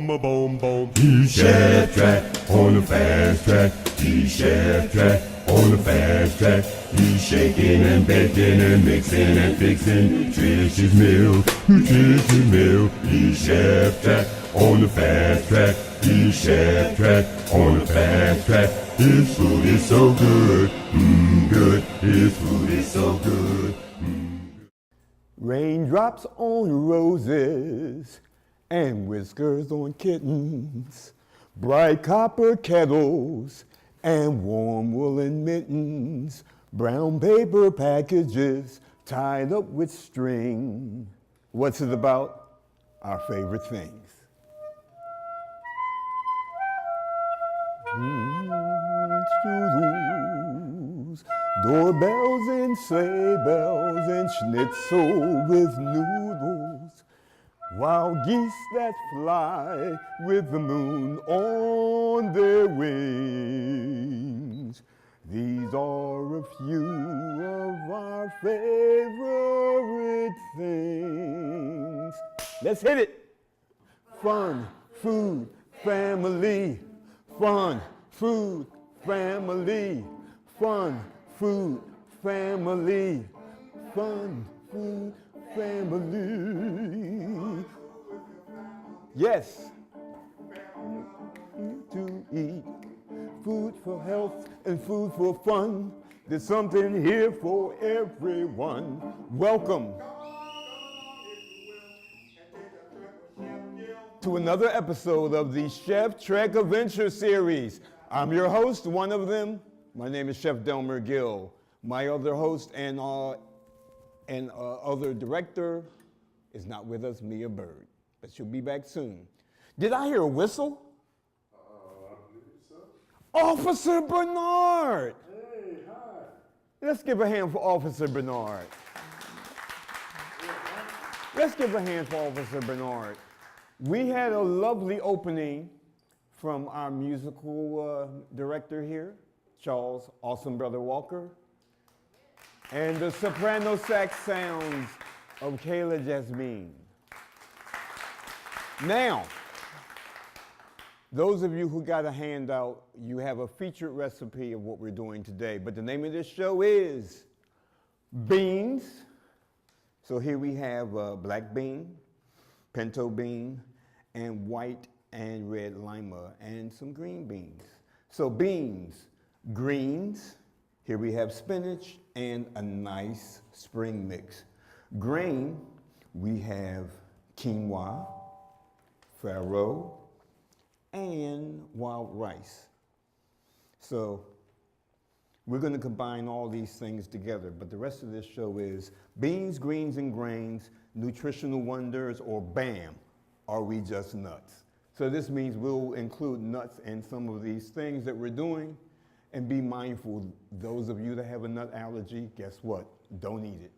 boom, a boom, boom. He's chef track on the fast track. He's chef track on the fast track. He's shaking and baking and mixing and fixing nutritious meal, nutritious meal. He's chef track on the fast track. He's chef track on the fast track. His food is so good, good. His food is so good. Raindrops on roses and whiskers on kittens, bright copper kettles and warm woolen mittens, brown paper packages tied up with string. What's it about? Our favorite things. Doorbells and sleigh bells and schnitzel with noodles, wild geese that fly with the moon on their wings. These are a few of our favorite things. Let's hit it. Fun, food, family. Fun, food, family. Fun, food, family. Fun, food, family. Yes. To eat. Food for health and food for fun. There's something here for everyone. Welcome to another episode of the Chef Trek Adventure series. I'm your host, one of them. My name is Chef Delmer Gill. My other host and other director is not with us, Mia Bird, but she'll be back soon. Did I hear a whistle? I believe so. Officer Bernard! Hey, hi. Let's give a hand for Officer Bernard. Let's give a hand for Officer Bernard. We had a lovely opening from our musical director here, Charles Awesome Brother Walker, and the soprano sax sounds of Kayla Jazzmin. Now, those of you who got a handout, you have a featured recipe of what we're doing today, but the name of this show is Beans. So here we have black bean, pinto bean, and white and red lima, and some green beans. So beans, greens, here we have spinach and a nice spring mix. Grain, we have quinoa, farro, and wild rice. So we're gonna combine all these things together, but the rest of this show is beans, greens, and grains, nutritional wonders, or BAM, are we just nuts? So this means we'll include nuts in some of these things that we're doing, and be mindful, those of you that have a nut allergy, guess what? Don't eat it.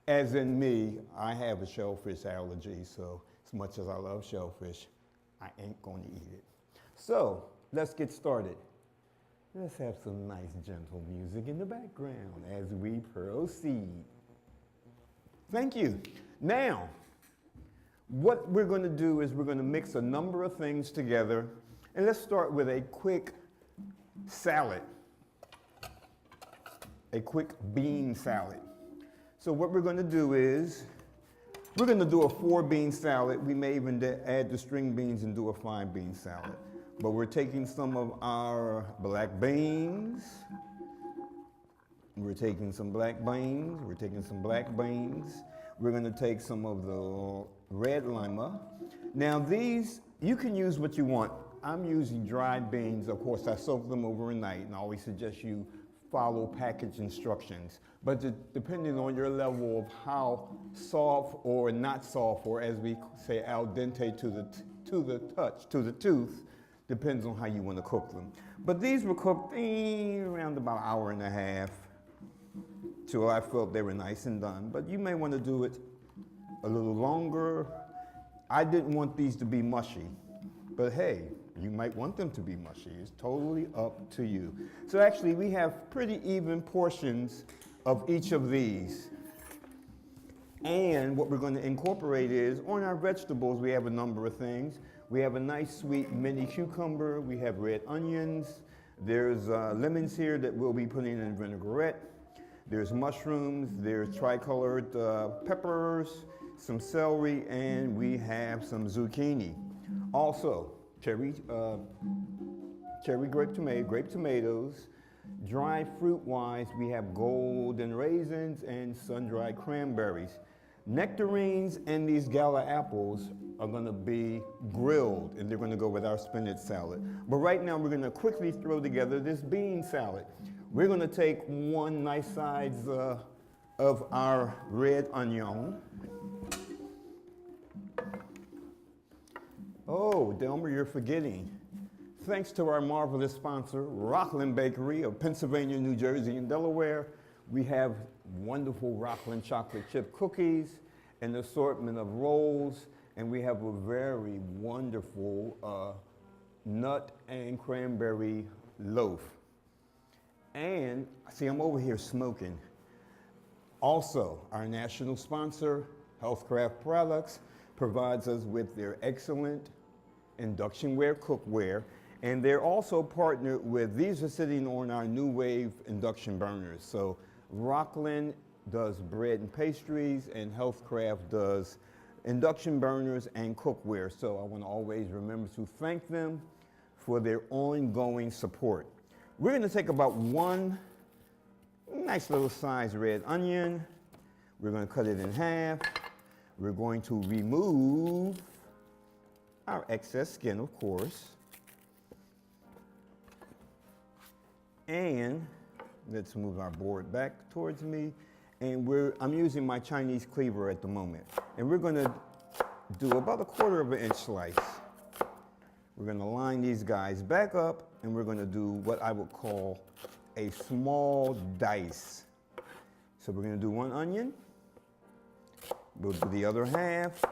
As in me, I have a shellfish allergy, so as much as I love shellfish, I ain't gonna eat it. So let's get started. Let's have some nice gentle music in the background as we proceed. Thank you. Now, what we're going to do is we're going to mix a number of things together, and let's start with a quick salad, a quick bean salad. So what we're going to do is we're going to do a 4-bean salad. We may even add the string beans and do a 5-bean salad. But we're taking some of our black beans. We're taking some black beans. We're taking some black beans. We're going to take some of the red lima. Now these, you can use what you want. I'm using dried beans. Of course, I soak them overnight, and I always suggest you follow package instructions. But depending on your level of how soft or not soft, or as we say, al dente to the tooth, depends on how you want to cook them. But these were cooked around about an hour and a half till I felt they were nice and done. But you may want to do it a little longer. I didn't want these to be mushy, but hey, you might want them to be mushy. It's totally up to you. So actually, we have pretty even portions of each of these. And what we're going to incorporate is, on our vegetables, we have a number of things. We have a nice sweet mini cucumber, we have red onions, there's lemons here that we'll be putting in vinaigrette, there's mushrooms, there's tricolored peppers, some celery, and we have some zucchini. Also, cherry grape tomatoes. Dry fruit-wise, we have golden raisins and sun-dried cranberries. Nectarines and these gala apples are going to be grilled, and they're going to go with our spinach salad. But right now, we're going to quickly throw together this bean salad. We're going to take one nice size of our red onion. Oh, Delmer, you're forgetting. Thanks to our marvelous sponsor, Rockland Bakery of Pennsylvania, New Jersey, and Delaware, we have wonderful Rockland chocolate chip cookies, an assortment of rolls, and we have a very wonderful nut and cranberry loaf. And see, I'm over here smoking. Also, our national sponsor, Healthcraft Products, provides us with their excellent induction-ware cookware, and they're also partnered with, these are sitting on our new wave induction burners. So Rockland does bread and pastries, and Healthcraft does induction burners and cookware. So I want to always remember to thank them for their ongoing support. We're going to take about one nice little sized red onion. We're going to cut it in half. We're going to remove our excess skin, of course. And let's move our board back towards me. And I'm using my Chinese cleaver at the moment. And we're going to do about a 1/4 inch slice. We're going to line these guys back up, and we're going to do what I would call a small dice. So we're going to do one onion. We'll do the other half.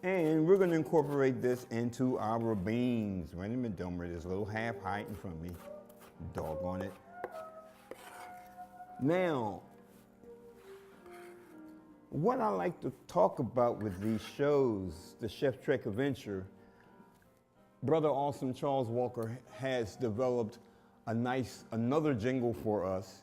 And we're going to incorporate this into our beans. Wait a minute, Delmer, there's a little half height in front of me. Doggone it. Now, what I like to talk about with these shows, the Chef Trek Adventure, Brother Awesome Charles Walker has developed another jingle for us,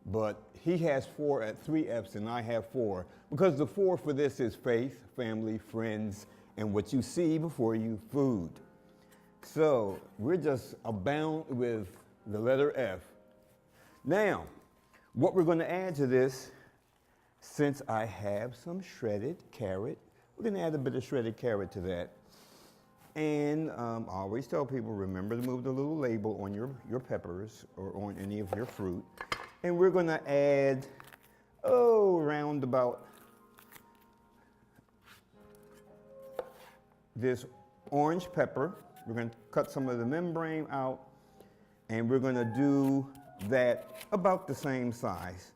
but he has 3 F's and I have 4, because the 4 for this is faith, family, friends, and what you see before you, food. So we're just abound with the letter F. Now, what we're going to add to this, since I have some shredded carrot, we're going to add a bit of shredded carrot to that. And I always tell people, remember to move the little label on your peppers or on any of your fruit. And we're going to add, around about this orange pepper. We're going to cut some of the membrane out, and we're going to do that about the same size.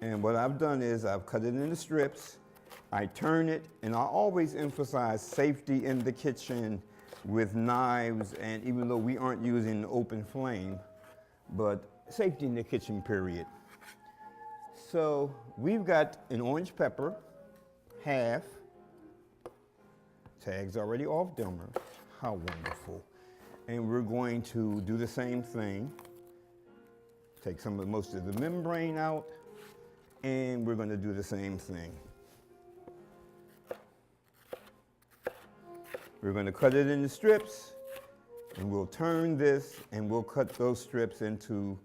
And what I've done is I've cut it into strips, I turn it, and I always emphasize safety in the kitchen with knives, and even though we aren't using an open flame, but safety in the kitchen, period. So we've got an orange pepper, half. Tag's already off, Delmer. How wonderful. And we're going to do the same thing. Take most of the membrane out, and we're going to do the same thing. We're going to cut it into strips, and we'll turn this, and we'll cut those strips into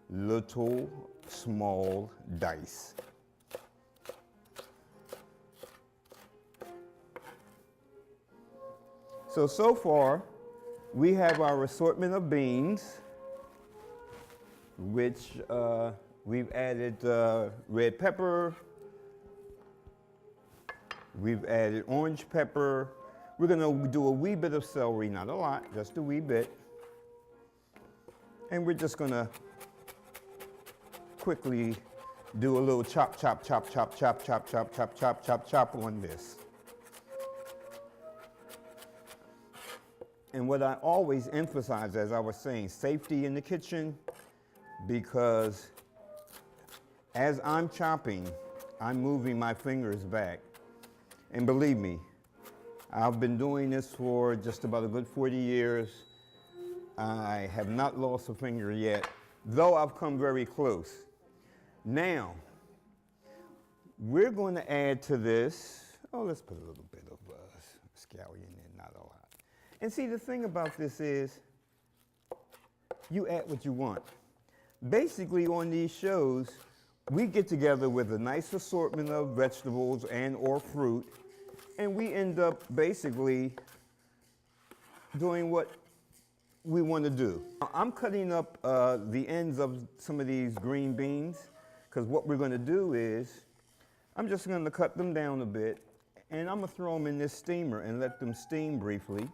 little small dice. So far, we have our assortment of beans, which we've added red pepper, we've added orange pepper. We're going to do a wee bit of celery, not a lot, just a wee bit. And we're just going to quickly do a little chop, chop, chop, chop, chop, chop, chop, chop, chop, chop, chop on this. And what I always emphasize, as I was saying, safety in the kitchen, because as I'm chopping, I'm moving my fingers back. And believe me, I've been doing this for just about a good 40 years. I have not lost a finger yet, though I've come very close. Now, we're going to add to this, let's put a little bit of scallion in, not a lot. And see, the thing about this is, you add what you want. Basically, on these shows, we get together with a nice assortment of vegetables and or fruit, and we end up basically doing what we want to do. I'm cutting up the ends of some of these green beans, because what we're going to do is, I'm just going to cut them down a bit, and I'm going to throw them in this steamer and let them steam briefly.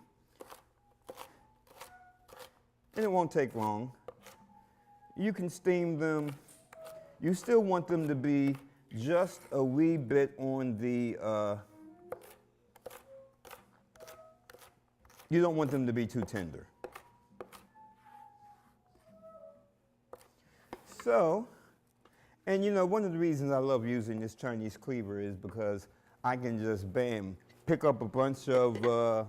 And it won't take long. You can steam them. You still want them to be just a wee bit on the, you don't want them to be too tender. So, and you know, one of the reasons I love using this Chinese cleaver is because I can just, bam, pick up a bunch of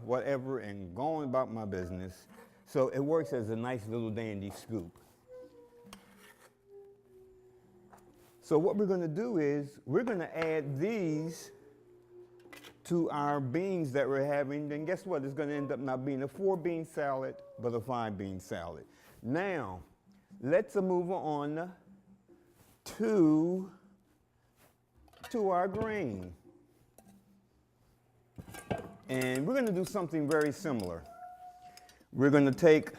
whatever and go on about my business. So it works as a nice little dandy scoop. So what we're going to do is, we're going to add these to our beans that we're having. Then guess what? It's going to end up not being a 4-bean salad, but a 5-bean salad. Now, let's move on to our grain. And we're going to do something very similar. We're going to take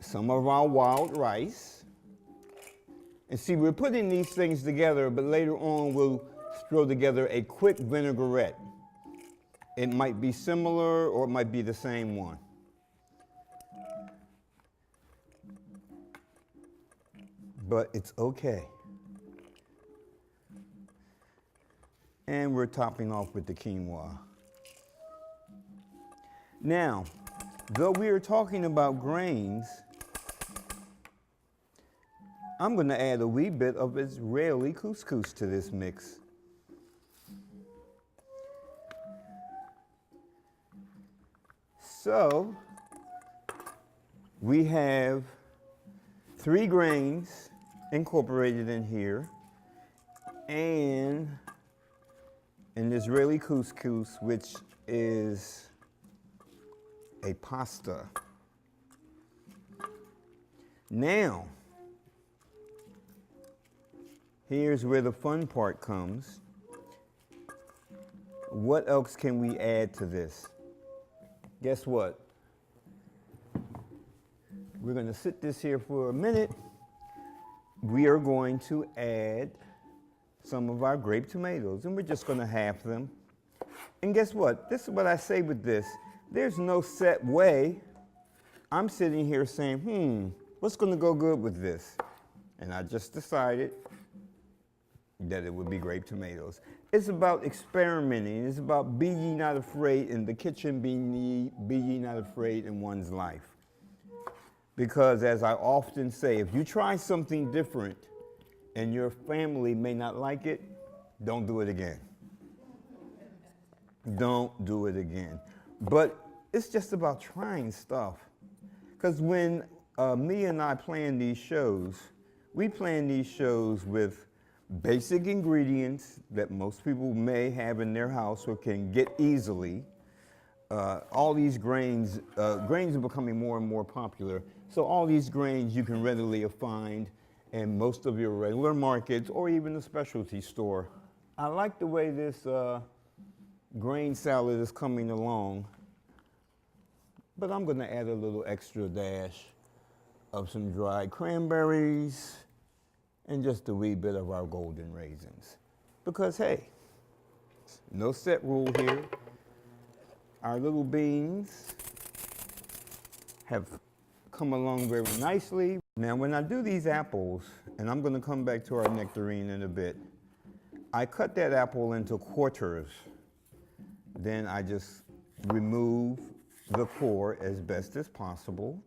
some of our wild rice. And see, we're putting these things together, but later on we'll throw together a quick vinaigrette. It might be similar or it might be the same one. But it's okay. And we're topping off with the quinoa. Now, though we are talking about grains, I'm going to add a wee bit of Israeli couscous to this mix. So, we have 3 grains incorporated in here, and an Israeli couscous, which is a pasta. Now, here's where the fun part comes. What else can we add to this? Guess what? We're going to sit this here for a minute. We are going to add some of our grape tomatoes, and we're just going to half them. And guess what? This is what I say with this. There's no set way. I'm sitting here saying, what's going to go good with this? And I just decided that it would be grape tomatoes. It's about experimenting. It's about be ye not afraid in the kitchen, be ye not afraid in one's life. Because as I often say, if you try something different and your family may not like it, don't do it again. Don't do it again. But it's just about trying stuff. Because when me and I plan these shows, we plan these shows with basic ingredients that most people may have in their house or can get easily. All these grains are becoming more and more popular. So all these grains you can readily find in most of your regular markets or even the specialty store. I like the way this grain salad is coming along, but I'm going to add a little extra dash of some dried cranberries and just a wee bit of our golden raisins. Because hey, no set rule here. Our little beans have come along very nicely. Now when I do these apples, and I'm going to come back to our nectarine in a bit. I cut that apple into quarters. Then I just remove the core as best as possible.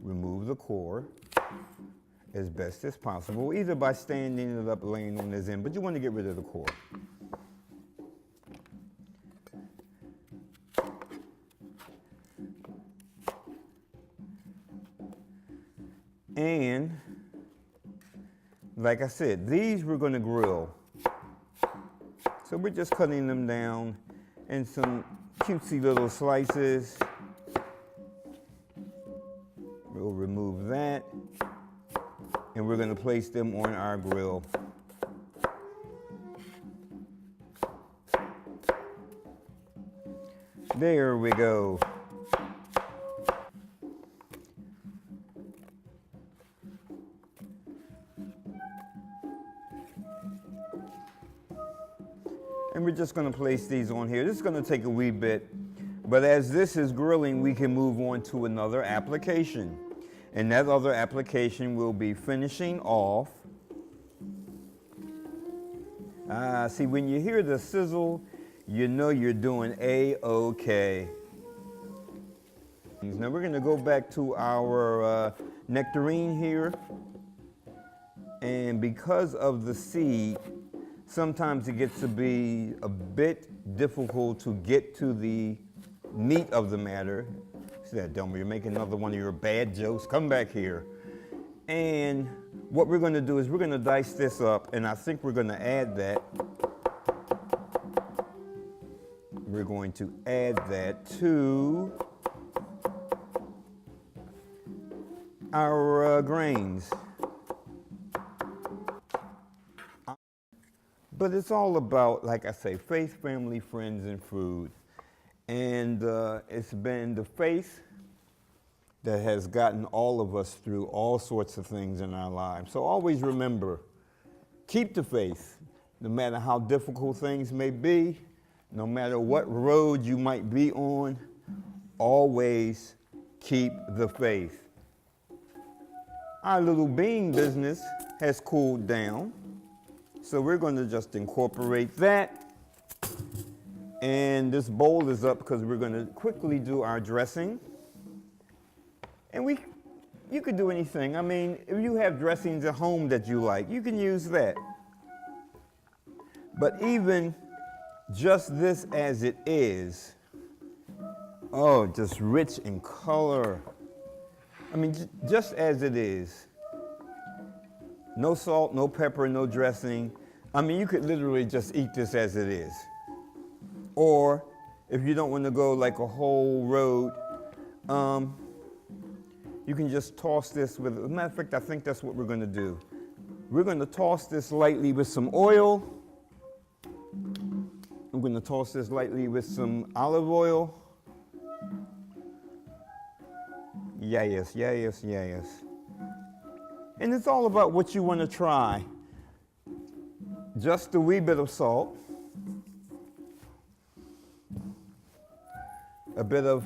Remove the core as best as possible, either by standing it up, laying on this end, but you want to get rid of the core. And like I said, these we're going to grill. So we're just cutting them down in some cutesy little slices. We'll remove that. And we're going to place them on our grill. There we go. And we're just going to place these on here. This is going to take a wee bit, but as this is grilling, we can move on to another application. And that other application will be finishing off. See, when you hear the sizzle, you know you're doing A-OK. Now we're going to go back to our nectarine here. And because of the seed, sometimes it gets to be a bit difficult to get to the meat of the matter. See that, Delmer, you're making another one of your bad jokes. Come back here. And what we're going to do is we're going to dice this up, and I think we're going to add that. We're going to add that to our grains. But it's all about, like I say, faith, family, friends, and food. And it's been the faith that has gotten all of us through all sorts of things in our lives. So always remember, keep the faith, no matter how difficult things may be, no matter what road you might be on, always keep the faith. Our little bean business has cooled down. So we're going to just incorporate that. And this bowl is up because we're going to quickly do our dressing. And you could do anything. I mean, if you have dressings at home that you like, you can use that. But even just this as it is, oh, just rich in color. I mean, just as it is. No salt, no pepper, no dressing. I mean, you could literally just eat this as it is. Or if you don't want to go like a whole road, you can just toss this with, as a matter of fact, I think that's what we're going to do. We're going to toss this lightly with some oil. I'm going to toss this lightly with some olive oil. Yes, yes, yes. And it's all about what you want to try. Just a wee bit of salt. A bit of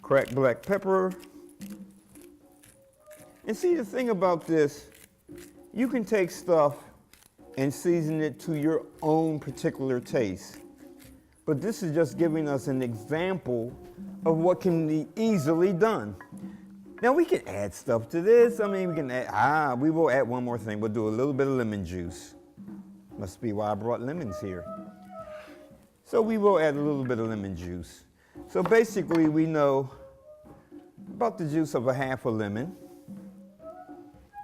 cracked black pepper. And see, the thing about this, you can take stuff and season it to your own particular taste. But this is just giving us an example of what can be easily done. Now we can add stuff to this. I mean, we can add, we will add one more thing. We'll do a little bit of lemon juice. Must be why I brought lemons here. So we will add a little bit of lemon juice. So basically we know about the juice of a half a lemon.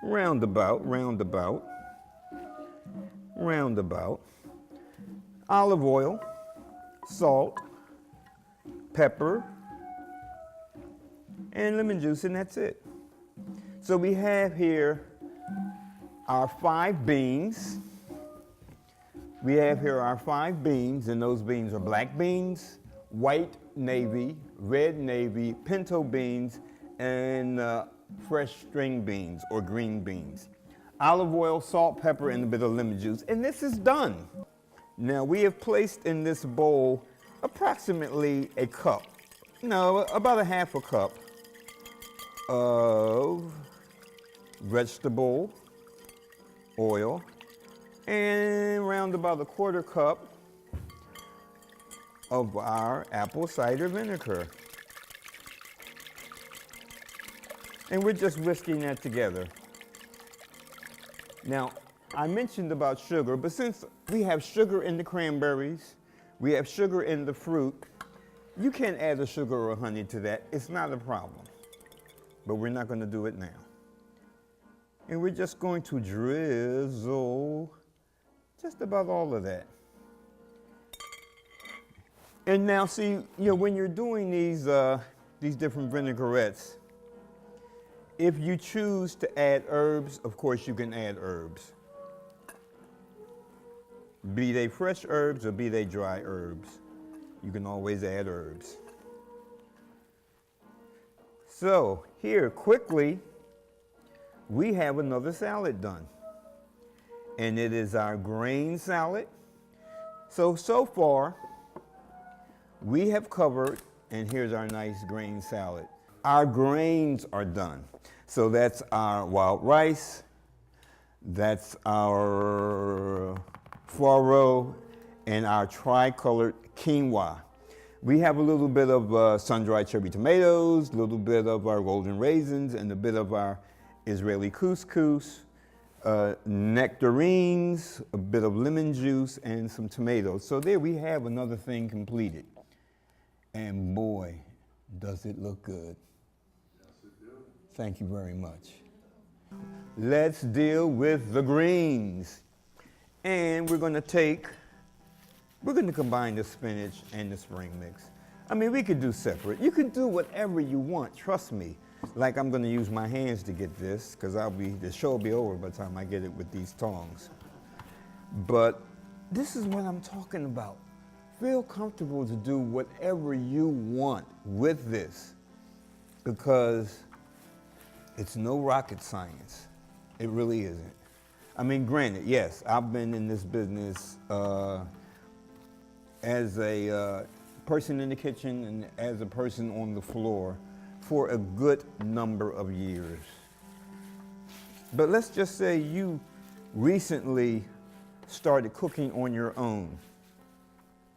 Roundabout. Olive oil, salt, pepper, and lemon juice, and that's it. So we have here our 5 beans. We have here our 5 beans, and those beans are black beans, white navy, red navy, pinto beans, and fresh string beans or green beans. Olive oil, salt, pepper, and a bit of lemon juice, and this is done. Now we have placed in this bowl approximately a cup. No, about a half a cup of vegetable oil and around about a 1/4 cup of our apple cider vinegar. And we're just whisking that together. Now, I mentioned about sugar, but since we have sugar in the cranberries, we have sugar in the fruit, you can add a sugar or honey to that. It's not a problem. But we're not going to do it now. And we're just going to drizzle just about all of that. And now see, you know, when you're doing these different vinaigrettes, if you choose to add herbs, of course you can add herbs. Be they fresh herbs or be they dry herbs, you can always add herbs. So here, quickly, we have another salad done. And it is our grain salad. So far, we have covered, and here's our nice grain salad. Our grains are done. So that's our wild rice, that's our farro, and our tricolored quinoa. We have a little bit of sun-dried cherry tomatoes, a little bit of our golden raisins, and a bit of our Israeli couscous, nectarines, a bit of lemon juice, and some tomatoes. So there we have another thing completed. And boy, does it look good. Yes, it do. Thank you very much. Let's deal with the greens. And we're going to combine the spinach and the spring mix. I mean, we could do separate. You can do whatever you want, trust me. Like I'm going to use my hands to get this, because the show will be over by the time I get it with these tongs. But this is what I'm talking about. Feel comfortable to do whatever you want with this, because it's no rocket science. It really isn't. I mean, granted, yes, I've been in this business as a person in the kitchen and as a person on the floor for a good number of years. But let's just say you recently started cooking on your own.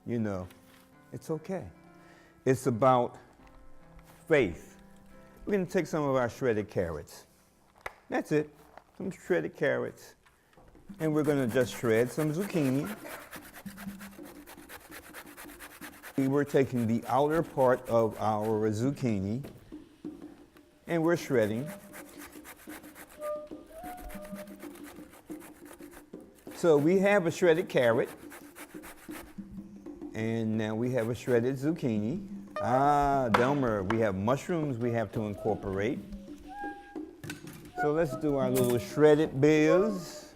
You know, it's okay. It's about faith. We're going to take some of our shredded carrots. That's it, some shredded carrots. And we're going to just shred some zucchini. We're taking the outer part of our zucchini and we're shredding. So we have a shredded carrot, and now we have a shredded zucchini. Delmer, we have mushrooms we have to incorporate. So let's do our little shredded biz.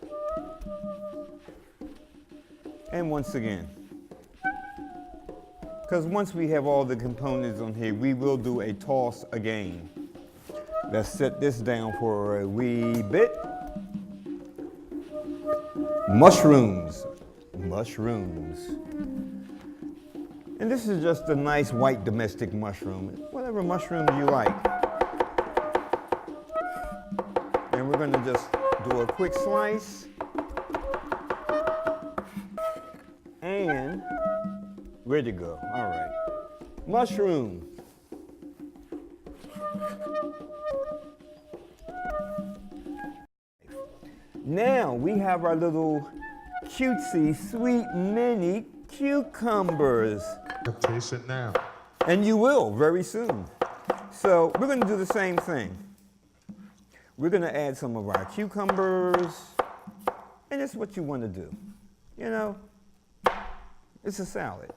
And once again, because once we have all the components on here, we will do a toss again. Let's set this down for a wee bit. Mushrooms. And this is just a nice white domestic mushroom, whatever mushroom you like. And we're going to just do a quick slice. And ready to go. All right. Mushroom. Now we have our little cutesy, sweet mini cucumbers. Taste it now. And you will very soon. So we're going to do the same thing. We're going to add some of our cucumbers. And it's what you want to do. You know, it's a salad.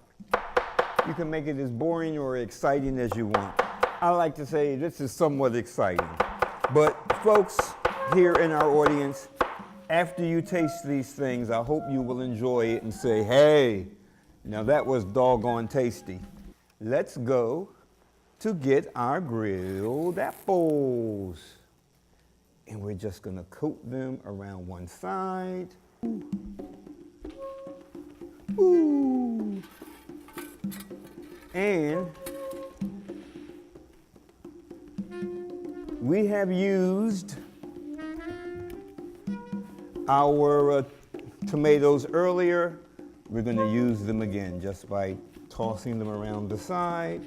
You can make it as boring or exciting as you want. I like to say this is somewhat exciting. But folks here in our audience, after you taste these things, I hope you will enjoy it and say, hey, now that was doggone tasty. Let's go to get our grilled apples. And we're just gonna coat them around one side. Ooh. And we have used our tomatoes earlier. We're going to use them again just by tossing them around the side.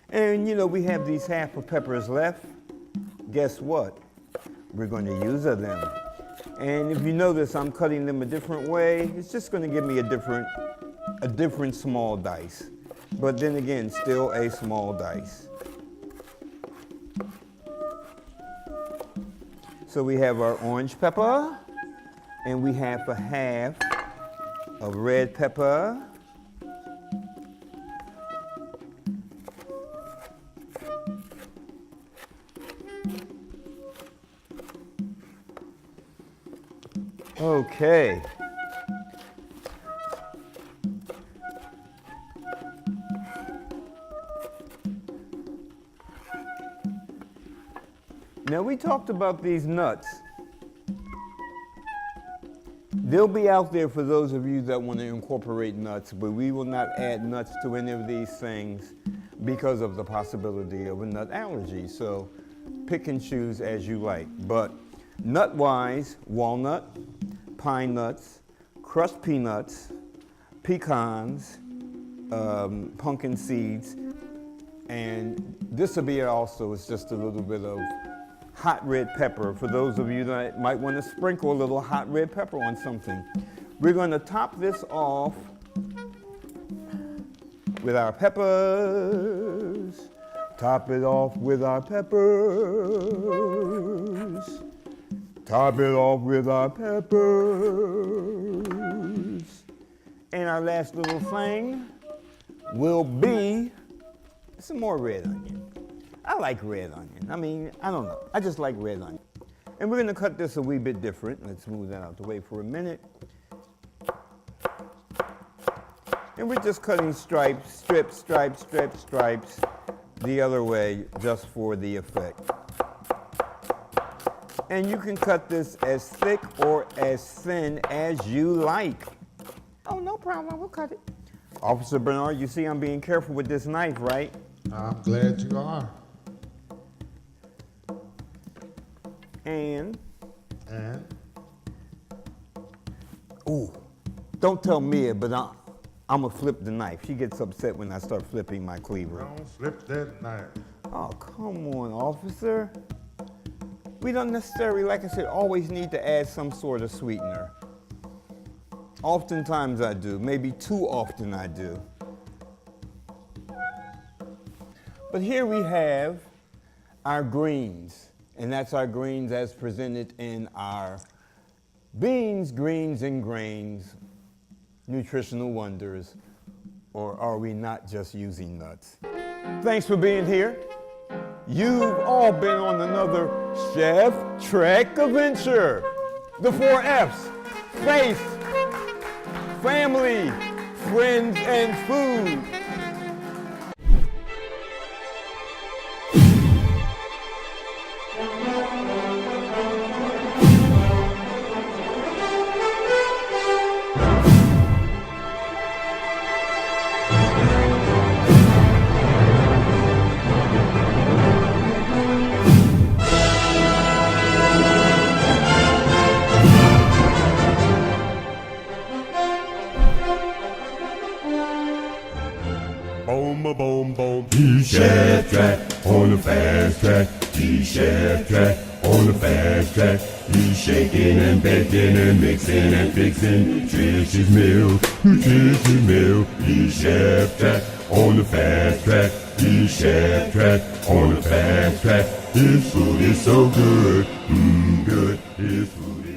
And you know, we have these half of peppers left. Guess what? We're going to use them. And if you notice, I'm cutting them a different way. It's just going to give me a different small dice. But then again, still a small dice. So we have our orange pepper, and we have a half of red pepper. Okay. Now we talked about these nuts. They'll be out there for those of you that want to incorporate nuts, but we will not add nuts to any of these things because of the possibility of a nut allergy. So pick and choose as you like. But nut-wise, walnut, pine nuts, crushed peanuts, pecans, pumpkin seeds, and this will be also, it's just a little bit of hot red pepper for those of you that might want to sprinkle a little hot red pepper on something. We're going to top this off with our peppers. Top it off with our peppers. Top it off with our peppers. And our last little thing will be some more red onion. I like red onion. I mean, I don't know. I just like red onion. And we're going to cut this a wee bit different. Let's move that out the way for a minute. And we're just cutting stripes, strips, stripes, strips, stripes the other way just for the effect. And you can cut this as thick or as thin as you like. Oh, no problem. We'll cut it. Officer Bernard, you see I'm being careful with this knife, right? I'm glad you are. And? Ooh, Don't tell Mia, but I'm going to flip the knife. She gets upset when I start flipping my cleaver. don't flip that knife. Oh, come on, officer. We don't necessarily, like I said, always need to add some sort of sweetener. Oftentimes I do. Maybe too often I do. But here we have our greens. And that's our greens as presented in our beans, greens, and grains, nutritional wonders. Or are we not just using nuts? Thanks for being here. You've all been on another Chef Trek adventure. The 4 F's: faith, family, friends, and food. Boom, a boom, boom. He's Chef Track on the fast track. He's Chef Track on the fast track. He's shaking and baking and mixing and fixing nutritious meal, nutritious meal. He's Chef Track on the fast track. He's Chef Track on the fast track. His food is so good, good. His food is